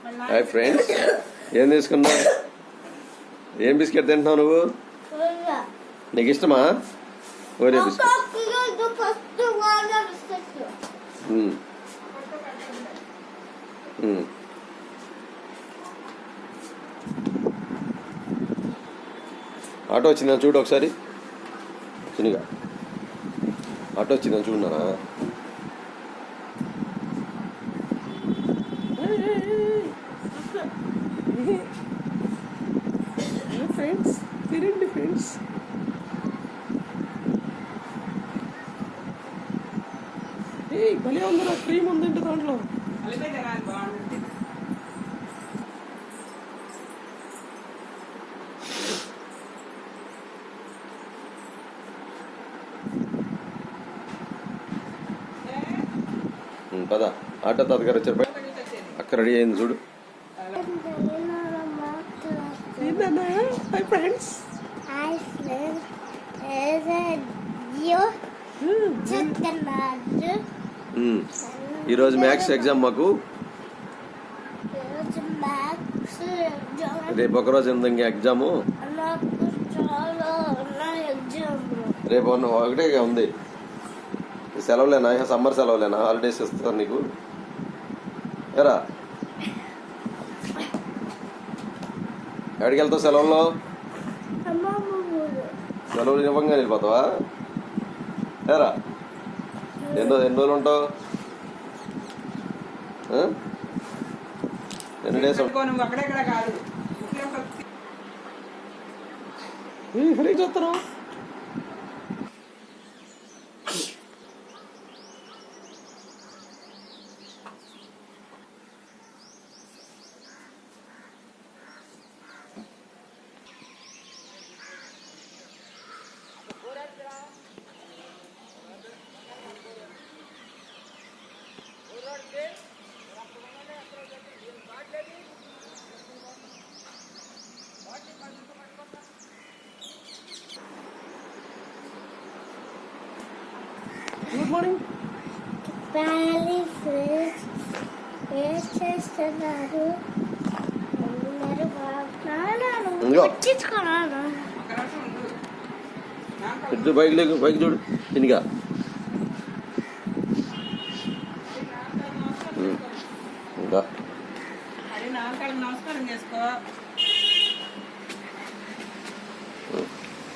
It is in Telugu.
హాయ్ ఫ్రెండ్స్, ఏం తీసుకున్నావు? ఏం బిస్కెట్ తింటున్నావు నువ్వు? నీకు ఇష్టమా ఓరియో బిస్కెట్? ఆటో వచ్చిందని చూడు ఒకసారి. చిన్నగా ఆటో వచ్చిందని చూడనా? ఫ్రెండ్స్ తినండి ఫ్రెండ్స్. ఏ భలే ఉందిరా, క్రీమ్ ఉందంటే దాంట్లో. పద, ఆటో తాతగారు వచ్చారు. అక్కడ రెడీ అయింది చూడు. Hi friends. ఈరోజు మ్యాథ్స్ ఎగ్జామ్ మాకు. రేపు ఒకరోజు ఉంది ఇంకా ఎగ్జాము. రేపు ఒకటే ఉంది. సెలవులేనా? సమ్మర్ సెలవులేనా? హాలిడేస్ ఇస్తారు నీకు? ఎరా ఎక్కడికి వెళ్తావు సెలవుల్లో? సెలవులు ఇవ్వంగా వెళ్ళిపోతావా? ఎరా ఎన్ని రోజులు ఉంటావు? ఎన్ని డేస్? చూస్తున్నావు? Good morning. చేస్తున్నారు బైక్ లేదు, బైక్ చూడు చిన్నగా. నమస్కారం చేసుకో.